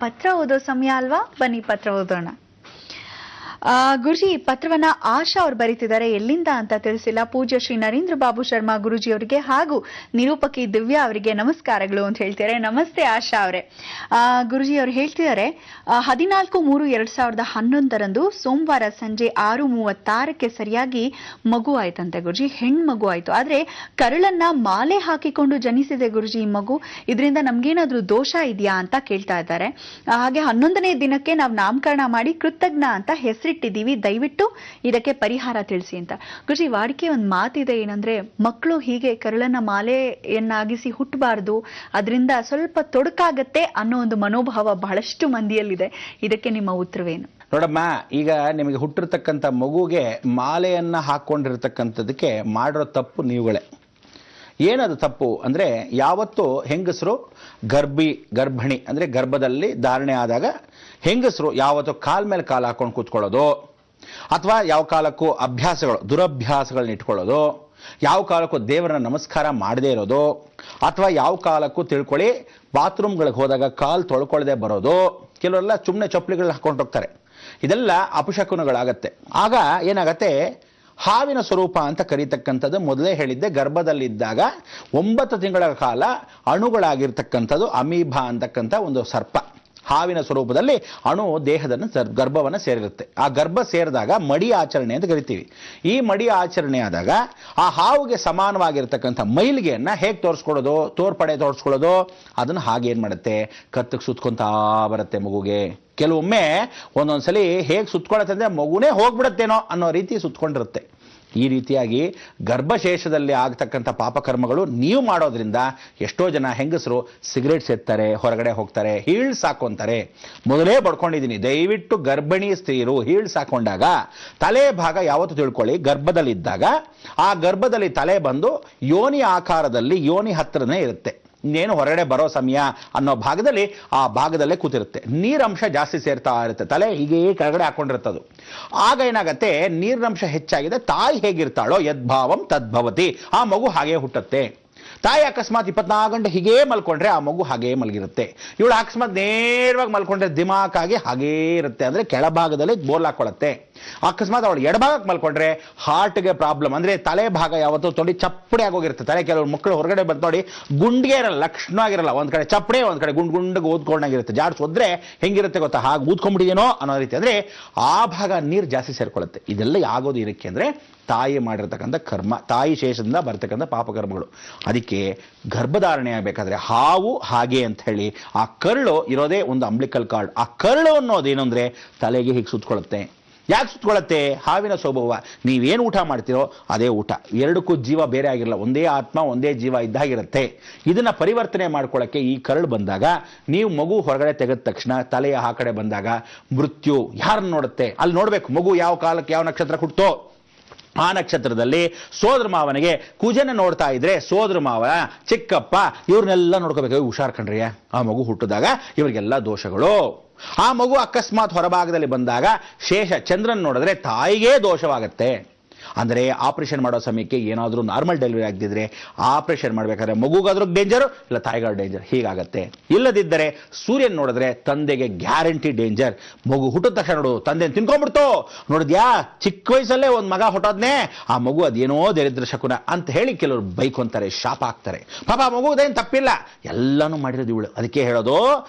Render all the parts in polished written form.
ಪತ್ರ ಓದೋ ಸಮಯ ಅಲ್ವಾ? ಬನ್ನಿ ಪತ್ರ ಓದೋಣ. ಗುರುಜಿ, ಪತ್ರವನ್ನ ಆಶಾ ಅವ್ರು ಬರೀತಿದ್ದಾರೆ. ಎಲ್ಲಿಂದ ಅಂತ ತಿಳಿಸಿಲ್ಲ. ಪೂಜ್ಯ ಶ್ರೀ ನರೇಂದ್ರ ಬಾಬು ಶರ್ಮಾ ಗುರುಜಿ ಅವರಿಗೆ ಹಾಗೂ ನಿರೂಪಕಿ ದಿವ್ಯಾ ಅವರಿಗೆ ನಮಸ್ಕಾರಗಳು ಅಂತ ಹೇಳ್ತಾರೆ. ನಮಸ್ತೆ ಆಶಾ ಅವರೇ. ಗುರುಜಿ ಅವರು ಹೇಳ್ತಿದ್ದಾರೆ, 14/3/2011 ಸೋಮವಾರ ಸಂಜೆ 6:36 ಸರಿಯಾಗಿ ಮಗು ಆಯ್ತಂತೆ ಗುರುಜಿ. ಹೆಣ್ಣು ಮಗು ಆಯ್ತು. ಆದ್ರೆ ಕರಳನ್ನ ಮಾಲೆ ಹಾಕಿಕೊಂಡು ಜನಿಸಿದೆ ಗುರುಜಿ ಈ ಮಗು. ಇದರಿಂದ ನಮ್ಗೇನಾದ್ರೂ ದೋಷ ಇದೆಯಾ ಅಂತ ಕೇಳ್ತಾ ಇದ್ದಾರೆ. ಹಾಗೆ 11ನೇ ದಿನಕ್ಕೆ ನಾವು ನಾಮಕರಣ ಮಾಡಿ ಕೃತಜ್ಞ ಅಂತ ಹೆಸರಿಟ್ಟಿದ್ದೀವಿ. ದಯವಿಟ್ಟು ಇದಕ್ಕೆ ಪರಿಹಾರ ತಿಳಿಸಿ ಅಂತ. ಗುರುಜಿ, ವಾಡಿಕೆ ಒಂದು ಮಾತಿದೆ, ಏನಂದ್ರೆ ಮಕ್ಕಳು ಹೀಗೆ ಕರಳನ್ನ ಮಾಲೆಯನ್ನಾಗಿಸಿ ಹುಟ್ಟಬಾರ್ದು, ಅದರಿಂದ ಸ್ವಲ್ಪ ತೊಡಕಾಗತ್ತೆ ಅನ್ನೋ ಒಂದು ಮನೋಭಾವ ಬಹಳಷ್ಟು ಮಂದಿಯಲ್ಲಿದೆ. ಇದಕ್ಕೆ ನಿಮ್ಮ ಉತ್ತರವೇನು? ನೋಡಮ್ಮ, ಈಗ ನಿಮಗೆ ಹುಟ್ಟಿರ್ತಕ್ಕಂಥ ಮಗುಗೆ ಮಾಲೆಯನ್ನ ಹಾಕೊಂಡಿರ್ತಕ್ಕಂಥದಕ್ಕೆ ಮಾಡಿರೋ ತಪ್ಪು ನೀವುಗಳೇ. ಏನದು ತಪ್ಪು ಅಂದರೆ, ಯಾವತ್ತು ಹೆಂಗಸರು ಗರ್ಭಿಣಿ ಅಂದರೆ ಗರ್ಭದಲ್ಲಿ ಧಾರಣೆ ಆದಾಗ ಹೆಂಗಸರು ಯಾವತ್ತು ಕಾಲ ಮೇಲೆ ಕಾಲು ಹಾಕೊಂಡು ಕೂತ್ಕೊಳ್ಳೋದು, ಅಥವಾ ಯಾವ ಕಾಲಕ್ಕೂ ದುರಭ್ಯಾಸಗಳನ್ನ ಇಟ್ಕೊಳ್ಳೋದು, ಯಾವ ಕಾಲಕ್ಕೂ ದೇವರನ್ನ ನಮಸ್ಕಾರ ಮಾಡದೇ ಇರೋದು, ಅಥವಾ ಯಾವ ಕಾಲಕ್ಕೂ ತಿಳ್ಕೊಳ್ಳಿ ಬಾತ್ರೂಮ್ಗಳಿಗೆ ಹೋದಾಗ ಕಾಲು ತೊಳ್ಕೊಳ್ಳದೆ ಬರೋದು, ಕೆಲವರೆಲ್ಲ ಸುಮ್ಮನೆ ಚಪ್ಪಲಿಗಳನ್ನ ಹಾಕೊಂಡು ಹೋಗ್ತಾರೆ. ಇದೆಲ್ಲ ಅಪಶಕುನಗಳಾಗತ್ತೆ. ಆಗ ಏನಾಗತ್ತೆ, ಹಾವಿನ ಸ್ವರೂಪ ಅಂತ ಕರೀತಕ್ಕಂಥದ್ದು ಮೊದಲೇ ಹೇಳಿದ್ದೆ. ಗರ್ಭದಲ್ಲಿದ್ದಾಗ 9 ತಿಂಗಳ ಕಾಲ ಅಣುಗಳಾಗಿರ್ತಕ್ಕಂಥದ್ದು ಅಮೀಬಾ ಅಂತಕ್ಕಂಥ ಒಂದು ಸರ್ಪ ಹಾವಿನ ಸ್ವರೂಪದಲ್ಲಿ ಅಣು ಗರ್ಭವನ್ನು ಸೇರಿರುತ್ತೆ. ಆ ಗರ್ಭ ಸೇರಿದಾಗ ಮಡಿ ಆಚರಣೆ ಅಂತ ಕರಿತೀವಿ. ಈ ಮಡಿ ಆಚರಣೆ ಆದಾಗ ಆ ಹಾವಿಗೆ ಸಮಾನವಾಗಿರ್ತಕ್ಕಂಥ ಮೈಲಿಗೆಯನ್ನ ಹೇಗೆ ತೋರಿಸ್ಕೊಳ್ಳೋದು, ತೋರ್ಪಡೆ ತೋರಿಸ್ಕೊಳ್ಳೋದು, ಅದನ್ನು ಹಾಗೆ ಏನು ಮಾಡುತ್ತೆ, ಕತ್ತಿಗೆ ಸುತ್ಕೊಂತಾ ಬರುತ್ತೆ ಮಗುಗೆ. ಕೆಲವೊಮ್ಮೆ ಒಂದೊಂದ್ಸಲಿ ಹೇಗೆ ಸುತ್ಕೊಳ್ಳುತ್ತೆ ಅಂದರೆ ಮಗುನೇ ಹೋಗ್ಬಿಡುತ್ತೇನೋ ಅನ್ನೋ ರೀತಿ ಸುತ್ಕೊಂಡಿರುತ್ತೆ. ಈ ರೀತಿಯಾಗಿ ಗರ್ಭಶೇಷದಲ್ಲಿ ಆಗ್ತಕ್ಕಂಥ ಪಾಪಕರ್ಮಗಳು ನೀವು ಮಾಡೋದ್ರಿಂದ ಎಷ್ಟೋ ಜನ ಹೆಂಗಸರು ಸಿಗರೇಟ್ ಸೇರ್ತಾರೆ, ಹೊರಗಡೆ ಹೋಗ್ತಾರೆ, ಹೀಲ್ಸ್ ಹಾಕೊಂತಾರೆ. ಮೊದಲೇ ಬಡ್ಕೊಂಡಿದ್ದೀನಿ, ದಯವಿಟ್ಟು ಗರ್ಭಿಣಿ ಸ್ತ್ರೀಯರು ಹೀಲ್ಸ್ ಹಾಕೊಂಡಾಗ ತಲೆ ಭಾಗ ಯಾವತ್ತು ತಿಳ್ಕೊಳ್ಳಿ, ಗರ್ಭದಲ್ಲಿದ್ದಾಗ ಆ ಗರ್ಭದಲ್ಲಿ ತಲೆ ಬಂದು ಯೋನಿ ಆಕಾರದಲ್ಲಿ ಯೋನಿ ಹತ್ರನೇ ಇರುತ್ತೆ. ಇನ್ನೇನು ಹೊರಗಡೆ ಬರೋ ಸಮಯ ಅನ್ನೋ ಭಾಗದಲ್ಲಿ ಆ ಭಾಗದಲ್ಲೇ ಕೂತಿರುತ್ತೆ. ನೀರಂಶ ಜಾಸ್ತಿ ಸೇರ್ತಾ ಇರುತ್ತೆ, ತಲೆ ಹೀಗೆ ಕೆಳಗಡೆ ಹಾಕೊಂಡಿರ್ತದು. ಆಗ ಏನಾಗತ್ತೆ, ನೀರಿನಂಶ ಹೆಚ್ಚಾಗಿದೆ. ತಾಯಿ ಹೇಗಿರ್ತಾಳೋ ಯದ್ಭಾವಂ ತದ್ಭವತಿ, ಆ ಮಗು ಹಾಗೆ ಹುಟ್ಟುತ್ತೆ. ತಾಯಿ ಅಕಸ್ಮಾತ್ 24 ಗಂಟೆ ಹೀಗೇ ಮಲ್ಕೊಂಡ್ರೆ ಆ ಮಗು ಹಾಗೇ ಮಲಗಿರುತ್ತೆ. ಇವಳು ಅಕಸ್ಮಾತ್ ನೇರವಾಗಿ ಮಲ್ಕೊಂಡ್ರೆ ದಿಮಾಕಾಗಿ ಹಾಗೇ ಇರುತ್ತೆ, ಅಂದ್ರೆ ಕೆಳಭಾಗದಲ್ಲಿ ಬೋಲ್ ಹಾಕೊಳ್ಳುತ್ತೆ. ಅಕಸ್ಮಾತ್ ಅವಳು ಎಡಭಾಗಕ್ಕೆ ಮಲ್ಕೊಂಡ್ರೆ ಹಾರ್ಟ್ಗೆ ಪ್ರಾಬ್ಲಮ್, ಅಂದ್ರೆ ತಲೆ ಭಾಗ ಯಾವತ್ತೂ ತೊಡಿ ಚಪ್ಪಡಿ ಆಗೋಗಿರುತ್ತೆ. ತಲೆ ಕೆಲವರು ಮಕ್ಕಳು ಹೊರಗಡೆ ಬಂದು ನೋಡಿ ಗುಂಡಿಗೆ ಇರಲ್ಲ, ಲಕ್ಷಣ ಆಗಿರಲ್ಲ, ಒಂದ್ ಕಡೆ ಚಪ್ಪಡೆ, ಒಂದ್ ಕಡೆ ಗುಂಡಿಗೆ ಓದ್ಕೊಂಡಾಗಿರುತ್ತೆ. ಜಾಡ್ಸೋದ್ರೆ ಹೆಂಗಿರುತ್ತೆ ಗೊತ್ತಾ, ಹಾಗೆ ಊದ್ಕೊಂಡ್ಬಿಟ್ಟಿದೇನೋ ಅನ್ನೋ ರೀತಿ. ಅಂದ್ರೆ ಆ ಭಾಗ ನೀರು ಜಾಸ್ತಿ ಸೇರ್ಕೊಳ್ಳುತ್ತೆ. ಇದೆಲ್ಲ ಆಗೋದು ಇದಕ್ಕೆ ಅಂದ್ರೆ ತಾಯಿ ಮಾಡಿರ್ತಕ್ಕಂಥ ಕರ್ಮ, ತಾಯಿ ಶೇಷದಿಂದ ಬರ್ತಕ್ಕಂಥ ಪಾಪಕರ್ಮಗಳು. ಅದಕ್ಕೆ ಗರ್ಭಧಾರಣೆ ಆಗಬೇಕಾದ್ರೆ ಹಾವು ಹಾಗೆ ಅಂತ ಹೇಳಿ ಆ ಕರಳು ಇರೋದೇ ಒಂದು ಅಂಬ್ಲಿಕಲ್ ಕಾರ್ಡ್. ಆ ಕರಳು ಅನ್ನೋದೇನು ಅಂದ್ರೆ ತಲೆಗೆ ಹೀಗೆ ಸುತ್ಕೊಳ್ಳುತ್ತೆ. ಯಾಕೆ ಸುತ್ಕೊಳ್ಳುತ್ತೆ? ಹಾವಿನ ಸ್ವಭಾವ. ನೀವೇನು ಊಟ ಮಾಡ್ತೀರೋ ಅದೇ ಊಟ. ಎರಡಕ್ಕೂ ಜೀವ ಬೇರೆ ಆಗಿರಲ್ಲ, ಒಂದೇ ಆತ್ಮ ಒಂದೇ ಜೀವ ಇದ್ದಾಗಿರುತ್ತೆ. ಇದನ್ನ ಪರಿವರ್ತನೆ ಮಾಡ್ಕೊಳ್ಳೋಕ್ಕೆ ಈ ಕರಳು ಬಂದಾಗ, ನೀವು ಮಗು ಹೊರಗಡೆ ತೆಗೆದ ತಕ್ಷಣ ತಲೆಯ ಆ ಕಡೆ ಬಂದಾಗ ಮೃತ್ಯು ಯಾರನ್ನು ನೋಡುತ್ತೆ ಅಲ್ಲಿ ನೋಡ್ಬೇಕು. ಮಗು ಯಾವ ಕಾಲಕ್ಕೆ ಯಾವ ನಕ್ಷತ್ರ ಹುಟ್ಟೋ ಆ ನಕ್ಷತ್ರದಲ್ಲಿ ಸೋದರ ಮಾವನಿಗೆ ಕುಜನ ನೋಡ್ತಾ ಇದ್ರೆ ಸೋದರ ಮಾವ, ಚಿಕ್ಕಪ್ಪ ಇವ್ರನ್ನೆಲ್ಲ ನೋಡ್ಕೋಬೇಕು. ಹುಷಾರ್ ಕಣ್ರಿ, ಆ ಮಗು ಹುಟ್ಟಿದಾಗ ಇವರಿಗೆಲ್ಲ ದೋಷಗಳು. ಆ ಮಗು ಅಕಸ್ಮಾತ್ ಹೊರಭಾಗದಲ್ಲಿ ಬಂದಾಗ ಶೇಷ ಚಂದ್ರನ್ ನೋಡಿದ್ರೆ ತಾಯಿಗೆ ದೋಷವಾಗತ್ತೆ. ಅಂದರೆ ಆಪರೇಷನ್ ಮಾಡೋ ಸಮಯಕ್ಕೆ ಏನಾದರೂ ನಾರ್ಮಲ್ ಡೆಲಿವರಿ ಆಗದಿದ್ರೆ ಆಪರೇಷನ್ ಮಾಡಬೇಕಾದ್ರೆ ಮಗುಗಾದ್ರೂ ಡೇಂಜರು, ಇಲ್ಲ ತಾಯಿಗಾದ್ರೂ ಡೇಂಜರ್, ಹೀಗಾಗತ್ತೆ. ಇಲ್ಲದಿದ್ದರೆ ಸೂರ್ಯನ್ ನೋಡಿದ್ರೆ ತಂದೆಗೆ ಗ್ಯಾರಂಟಿ ಡೇಂಜರ್. ಮಗು ಹುಟ್ಟಿದ ತಕ್ಷಣ ನೋಡು ತಂದೆ ತಿನ್ಕೊಂಡ್ಬಿಡ್ತು, ನೋಡಿದ್ಯಾ ಚಿಕ್ಕ ವಯಸ್ಸಲ್ಲೇ ಒಂದು ಮಗ ಹುಟ್ಟೋದ್ನೇ, ಆ ಮಗು ಅದೇನೋ ದರಿದ್ರ ಶಕುನ ಅಂತ ಹೇಳಿ ಕೆಲವರು ಬೈಕೊಂತಾರೆ, ಶಾಪ ಹಾಕ್ತಾರೆ. ಪಾಪ ಮಗುದೇನು ತಪ್ಪಿಲ್ಲ, ಎಲ್ಲಾನು ಮಾಡಿರೋದು ಇವಳು. ಅದಕ್ಕೆ ಹೇಳೋದು,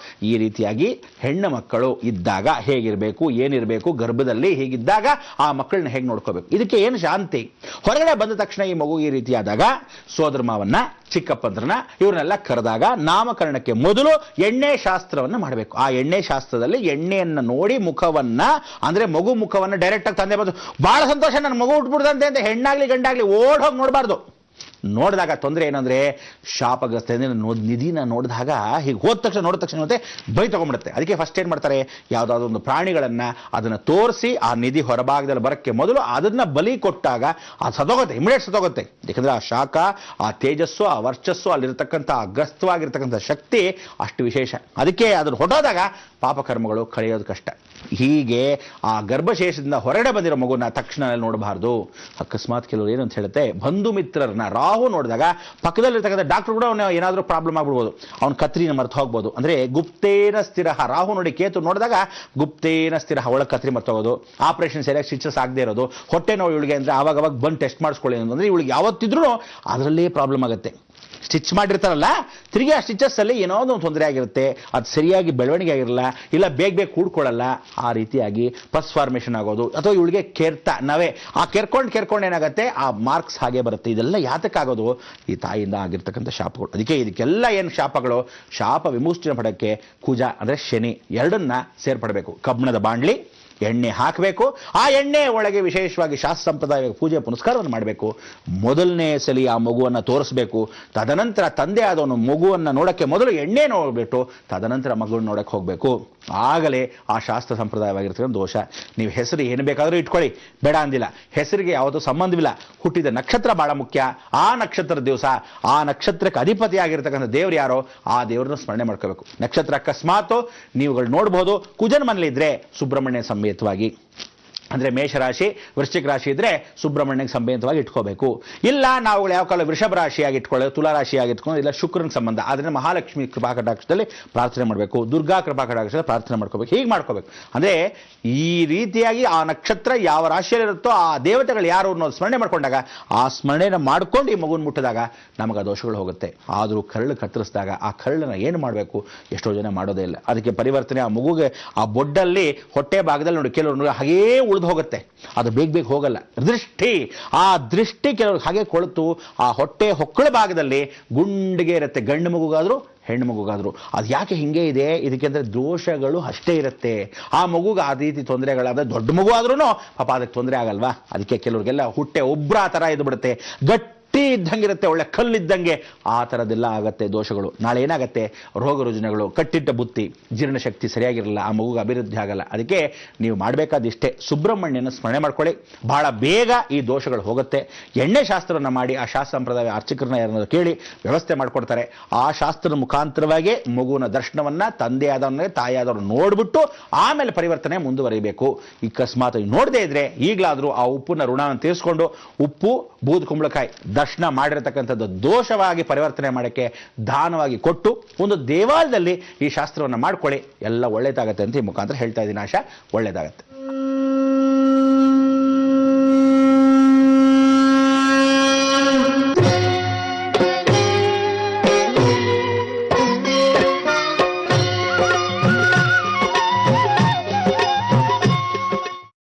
ಈ ರೀತಿಯಾಗಿ ಹೆಣ್ಣು ಮಕ್ಕಳು ಇದ್ದಾಗ ಹೇಗಿರಬೇಕು, ಏನಿರಬೇಕು, ಗರ್ಭದಲ್ಲಿ ಹೀಗಿದ್ದಾಗ ಆ ಮಕ್ಕಳನ್ನ ಹೇಗೆ ನೋಡ್ಕೋಬೇಕು, ಇದಕ್ಕೆ ಏನು ಶಾಂತಿ. ಹೊರಗಡೆ ಬಂದ ತಕ್ಷಣ ಈ ಮಗು ಈ ರೀತಿಯಾದಾಗ ಸೋದರ ಮಾವನ್ನ, ಚಿಕ್ಕಪ್ಪಂದ್ರನ್ನ ಇವ್ರನ್ನೆಲ್ಲ ಕರೆದಾಗ ನಾಮಕರಣಕ್ಕೆ ಮೊದಲು ಎಣ್ಣೆ ಶಾಸ್ತ್ರವನ್ನ ಮಾಡಬೇಕು. ಆ ಎಣ್ಣೆ ಶಾಸ್ತ್ರದಲ್ಲಿ ಎಣ್ಣೆಯನ್ನ ನೋಡಿ ಮುಖವನ್ನ, ಅಂದ್ರೆ ಮಗು ಮುಖವನ್ನ ಡೈರೆಕ್ಟ್ ಆಗಿ ತಂದೆ ಬಂದು ಬಹಳ ಸಂತೋಷ ನನ್ನ ಮಗು ಹುಟ್ಬಿಡ್ದಂತೆ ಅಂತ ಹೆಣ್ಣಾಗ್ಲಿ ಗಂಡಾಗ್ಲಿ ಓಡ್ ಹೋಗಿ ನೋಡಬಾರ್ದು. ನೋಡಿದಾಗ ತೊಂದರೆ ಏನಂದ್ರೆ ಶಾಪಗ್ರಸ್ತ ನಿಧಿನ ನೋಡಿದಾಗ ಹೀಗೆ ಹೋದ ತಕ್ಷಣ ನೋಡಿದ ತಕ್ಷಣ ಮತ್ತೆ ಬೈ ತಗೊಂಡ್ಬಿಡುತ್ತೆ. ಅದಕ್ಕೆ ಫಸ್ಟ್ ಏನ್ ಮಾಡ್ತಾರೆ, ಯಾವುದಾದ್ರೂ ಒಂದು ಪ್ರಾಣಿಗಳನ್ನ ಅದನ್ನ ತೋರಿಸಿ ಆ ನಿಧಿ ಹೊರಭಾಗದಲ್ಲಿ ಬರಕ್ಕೆ ಮೊದಲು ಅದನ್ನ ಬಲಿ ಕೊಟ್ಟಾಗ ಅದು ಸತ್ತೋಗುತ್ತೆ, ಇಮಿಡಿಯೇಟ್ ಸತ್ತೋಗುತ್ತೆ. ಯಾಕಂದ್ರೆ ಆ ಶಾಖ, ಆ ತೇಜಸ್ಸು, ಆ ವರ್ಚಸ್ಸು, ಅಲ್ಲಿರ್ತಕ್ಕಂಥ ಅಗ್ರಸ್ತವಾಗಿರ್ತಕ್ಕಂಥ ಶಕ್ತಿ ಅಷ್ಟು ವಿಶೇಷ. ಅದಕ್ಕೆ ಅದನ್ನು ಹೊಟ್ಟೋದಾಗ ಪಾಪಕರ್ಮಗಳು ಕಳೆಯೋದು ಕಷ್ಟ. ಹೀಗೆ ಆ ಗರ್ಭಶೇಷದಿಂದ ಹೊರಗಡೆ ಬಂದಿರೋ ಮಗುನ ತಕ್ಷಣ ನೋಡಬಾರ್ದು. ಅಕಸ್ಮಾತ್ ಕೆಲವರು ಏನು ಅಂತ ಹೇಳುತ್ತೆ, ಬಂಧು ಮಿತ್ರರನ್ನ ರಾಹು ನೋಡಿದಾಗ ಪಕ್ಕದಲ್ಲಿರ್ತಕ್ಕಂಥ ಡಾಕ್ಟರ್ ಕೂಡ ಅವನು ಏನಾದರೂ ಪ್ರಾಬ್ಲಮ್ ಆಗ್ಬಿಡ್ಬೋದು, ಅವ್ನ ಕತ್ರಿನ ಮರ್ತು ಹೋಗ್ಬೋದು. ಅಂದ್ರೆ ಗುಪ್ತೇನ ಸ್ಥಿರ, ರಾಹು ನೋಡಿ ಕೇತು ನೋಡಿದಾಗ ಗುಪ್ತೇನ ಸ್ಥಿರ, ಒಳಗೆ ಕತ್ರಿ ಮರ್ತು ಹೋಗೋದು, ಆಪರೇಷನ್ ಸರಿಯಾಗಿ ಸ್ಟಿಚಸ್ ಆಗದೆ ಇರೋದು, ಹೊಟ್ಟೆ ನೋವು ಇವಳಿಗೆ ಅಂದ್ರೆ ಆವಾಗ ಬಂದು ಟೆಸ್ಟ್ ಮಾಡಿಸ್ಕೊಳ್ಳಿ ಅಂದ್ರೆ ಇವಳಿಗೆ ಯಾವತ್ತಿದ್ರೂ ಅದರಲ್ಲೇ ಪ್ರಾಬ್ಲಮ್ ಆಗುತ್ತೆ. ಸ್ಟಿಚ್ ಮಾಡಿರ್ತಾರಲ್ಲ, ತಿರುಗಿ ಆ ಸ್ಟಿಚಸ್ ಅಲ್ಲಿ ಏನೋ ಒಂದು ತೊಂದರೆ ಆಗಿರುತ್ತೆ, ಅದು ಸರಿಯಾಗಿ ಬೆಳವಣಿಗೆ ಆಗಿರಲ್ಲ, ಇಲ್ಲ ಬೇಗ ಕೂಡ್ಕೊಳ್ಳಲ್ಲ, ಆ ರೀತಿಯಾಗಿ ಪಸ್ ಫಾರ್ಮೇಷನ್ ಆಗೋದು, ಅಥವಾ ಇವಳಿಗೆ ನಾವೇ ಆ ಕೆರ್ಕೊಂಡು ಏನಾಗುತ್ತೆ, ಆ ಮಾರ್ಕ್ಸ್ ಹಾಗೆ ಬರುತ್ತೆ. ಇದೆಲ್ಲ ಯಾತಕ್ಕಾಗೋದು, ಈ ತಾಯಿಯಿಂದ ಆಗಿರ್ತಕ್ಕಂಥ ಶಾಪಗಳು. ಅದಕ್ಕೆ ಇದಕ್ಕೆಲ್ಲ ಏನು ಶಾಪಗಳು, ಶಾಪ ವಿಮೋಚನೆ ಪಡಕ್ಕೆ ಕುಜ ಅಂದ್ರೆ ಶನಿ ಎರಡನ್ನ ಸೇರ್ಪಡಬೇಕು. ಕಬ್ಬಿಣದ ಬಾಂಡ್ಲಿ ಎಣ್ಣೆ ಹಾಕಬೇಕು, ಆ ಎಣ್ಣೆ ಒಳಗೆ ವಿಶೇಷವಾಗಿ ಶಾಸ್ತ್ರ ಸಂಪ್ರದಾಯ ಪೂಜೆ ಪುನಸ್ಕಾರವನ್ನು ಮಾಡಬೇಕು. ಮೊದಲನೇ ಸಲ ಆ ಮಗುವನ್ನು ತೋರಿಸ್ಬೇಕು. ತದನಂತರ ತಂದೆ ಆದವನು ಮಗುವನ್ನು ನೋಡಕ್ಕೆ ಮೊದಲು ಎಣ್ಣೆ ನೋಡ್ಬಿಟ್ಟು ತದನಂತರ ಮಗುವನ್ನು ನೋಡಕ್ಕೆ ಹೋಗಬೇಕು. ಆಗಲೇ ಆ ಶಾಸ್ತ್ರ ಸಂಪ್ರದಾಯವಾಗಿರ್ತಕ್ಕಂಥ ದೋಷ. ನೀವು ಹೆಸರು ಏನು ಬೇಕಾದರೂ ಇಟ್ಕೊಳ್ಳಿ, ಬೇಡ ಅಂದಿಲ್ಲ. ಹೆಸರಿಗೆ ಯಾವುದೂ ಸಂಬಂಧವಿಲ್ಲ. ಹುಟ್ಟಿದ ನಕ್ಷತ್ರ ಬಹಳ ಮುಖ್ಯ. ಆ ನಕ್ಷತ್ರದ ದಿವಸ ಆ ನಕ್ಷತ್ರಕ್ಕೆ ಅಧಿಪತಿ ಆಗಿರ್ತಕ್ಕಂಥ ದೇವರು ಯಾರೋ ಆ ದೇವರನ್ನು ಸ್ಮರಣೆ ಮಾಡ್ಕೋಬೇಕು. ನಕ್ಷತ್ರ ಅಕಸ್ಮಾತ್ ನೀವುಗಳು ನೋಡಬಹುದು, ಕುಜನ ಮನೇಲಿ ಇದ್ರೆ ಸುಬ್ರಹ್ಮಣ್ಯ ಸಮೇತವಾಗಿ, ಅಂದ್ರೆ ಮೇಷರಾಶಿ ವೃಶ್ಚಿಕ ರಾಶಿ ಇದ್ರೆ ಸುಬ್ರಹ್ಮಣ್ಯಕ್ಕೆ ಸಮೇತವಾಗಿ ಇಟ್ಕೋಬೇಕು. ಇಲ್ಲ ನಾವುಗಳು ಯಾವ ಕಾಲ ವೃಷಭ ರಾಶಿಯಾಗಿ ಇಟ್ಕೊಳ್ಳೋದು, ತುಲಾ ರಾಶಿಯಾಗಿ ಇಟ್ಕೊಳ್ಳೋದು, ಇಲ್ಲ ಶುಕ್ರನ ಸಂಬಂಧ, ಆದ್ರೆ ಮಹಾಲಕ್ಷ್ಮಿ ಕೃಪಾ ಕಟಾಕ್ಷದಲ್ಲಿ ಪ್ರಾರ್ಥನೆ ಮಾಡಬೇಕು, ದುರ್ಗಾ ಕೃಪಾ ಕಟಾಕ್ಷದಲ್ಲಿ ಪ್ರಾರ್ಥನೆ ಮಾಡ್ಕೋಬೇಕು. ಹೀಗೆ ಮಾಡ್ಕೋಬೇಕು. ಅಂದ್ರೆ ಈ ರೀತಿಯಾಗಿ ಆ ನಕ್ಷತ್ರ ಯಾವ ರಾಶಿಯಲ್ಲಿರುತ್ತೋ ಆ ದೇವತೆಗಳು ಯಾರು ಅನ್ನೋದು ಸ್ಮರಣೆ ಮಾಡ್ಕೊಂಡಾಗ, ಆ ಸ್ಮರಣೆನ ಮಾಡ್ಕೊಂಡು ಈ ಮಗುನ ಮುಟ್ಟಿದಾಗ ನಮಗೆ ಆ ದೋಷಗಳು ಹೋಗುತ್ತೆ. ಆದರೂ ಕರಳು ಕತ್ತರಿಸಿದಾಗ ಆ ಕರಳನ್ನ ಏನು ಮಾಡಬೇಕು, ಎಷ್ಟೋ ಜನ ಮಾಡೋದೇ ಇಲ್ಲ. ಅದಕ್ಕೆ ಪರಿವರ್ತನೆ ಆ ಮಗುಗೆ ಆ ಬೊಡ್ಡಲ್ಲಿ ಹೊಟ್ಟೆ ಭಾಗದಲ್ಲಿ ನೋಡಿ ಕೆಲವರು ಹಾಗೇ ಉಳಿದು ಹೋಗುತ್ತೆ, ಅದು ಬೇಗ ಹೋಗಲ್ಲ. ಆ ದೃಷ್ಟಿ ಕೆಲವರು ಹಾಗೆ ಕೊಳ್ತು ಆ ಹೊಟ್ಟೆ ಹೊಕ್ಕಳ ಭಾಗದಲ್ಲಿ ಗುಂಡಿಗೆ ಇರುತ್ತೆ, ಗಂಡು ಮಗುಗಾದ್ರೂ ಹೆಣ್ಣು ಮಗುಗಾದ್ರು. ಅದು ಯಾಕೆ ಹಿಂಗೆ ಇದೆ, ಇದಕ್ಕೆ ಅಂದ್ರೆ ದೋಷಗಳು ಅಷ್ಟೇ ಇರುತ್ತೆ. ಆ ಮಗುಗೆ ಆ ರೀತಿ ತೊಂದರೆಗಳಾದ್ರೆ ದೊಡ್ಡ ಮಗು ಆದ್ರೂ ಪಾಪ ಅದಕ್ಕೆ ತೊಂದರೆ ಆಗಲ್ವಾ. ಅದಕ್ಕೆ ಕೆಲವ್ರಿಗೆಲ್ಲ ಹೊಟ್ಟೆ ಒಬ್ರ ಆ ಥರ ಇದು ಬಿಡುತ್ತೆ, ಗಟ್ಟಿ ಇದ್ದಂಗಿರುತ್ತೆ, ಒಳ್ಳೆ ಕಲ್ಲಿದ್ದಂಗೆ, ಆ ಥರದ್ದೆಲ್ಲ ಆಗತ್ತೆ ದೋಷಗಳು. ನಾಳೆ ಏನಾಗತ್ತೆ, ರೋಗ ರುಜಿನಗಳು, ಕಟ್ಟಿಟ್ಟ ಬುತ್ತಿ, ಜೀರ್ಣಶಕ್ತಿ ಸರಿಯಾಗಿರಲ್ಲ, ಆ ಮಗುಗೆ ಅಭಿವೃದ್ಧಿ ಆಗಲ್ಲ. ಅದಕ್ಕೆ ನೀವು ಮಾಡಬೇಕಾದಿಷ್ಟೇ, ಸುಬ್ರಹ್ಮಣ್ಯನ ಸ್ಮರಣೆ ಮಾಡ್ಕೊಳ್ಳಿ, ಬಹಳ ಬೇಗ ಈ ದೋಷಗಳು ಹೋಗುತ್ತೆ. ಎಣ್ಣೆ ಶಾಸ್ತ್ರವನ್ನು ಮಾಡಿ ಆ ಶಾಸ್ತ್ರ ಸಂಪ್ರದಾಯ ಅರ್ಚಕರನ್ನ ಯಾರನ್ನಾದ್ರು ಕೇಳಿ ವ್ಯವಸ್ಥೆ ಮಾಡಿಕೊಡ್ತಾರೆ. ಆ ಶಾಸ್ತ್ರದ ಮುಖಾಂತರವಾಗಿ ಮಗುವಿನ ದರ್ಶನವನ್ನ ತಂದೆ ಆದವನಿಗೆ ತಾಯಿ ಆದವ್ರು ನೋಡ್ಬಿಟ್ಟು ಆಮೇಲೆ ಪರಿವರ್ತನೆ ಮುಂದುವರಿಬೇಕು. ಈ ಅಕಸ್ಮಾತ್ ನೋಡದೇ ಇದ್ರೆ ಈಗಲಾದರೂ ಆ ಉಪ್ಪನ್ನ ಋಣವನ್ನು ತೀರಿಸ್ಕೊಂಡು ಉಪ್ಪು ಬೂದ್ ಕುಂಬಳಕಾಯಿ ದರ್ಶನ ಮಾಡಿರತಕ್ಕಂಥದ್ದು ದೋಷವಾಗಿ ಪರಿವರ್ತನೆ ಮಾಡೋಕ್ಕೆ ದಾನವಾಗಿ ಕೊಟ್ಟು ಒಂದು ದೇವಾಲಯದಲ್ಲಿ ಈ ಶಾಸ್ತ್ರವನ್ನು ಮಾಡ್ಕೊಳ್ಳಿ, ಎಲ್ಲ ಒಳ್ಳೇದಾಗತ್ತೆ ಅಂತ ಈ ಮುಖಾಂತರ ಹೇಳ್ತಾ ಇದ್ದೀನಿ. ಆಶಾ ಒಳ್ಳೇದಾಗತ್ತೆ.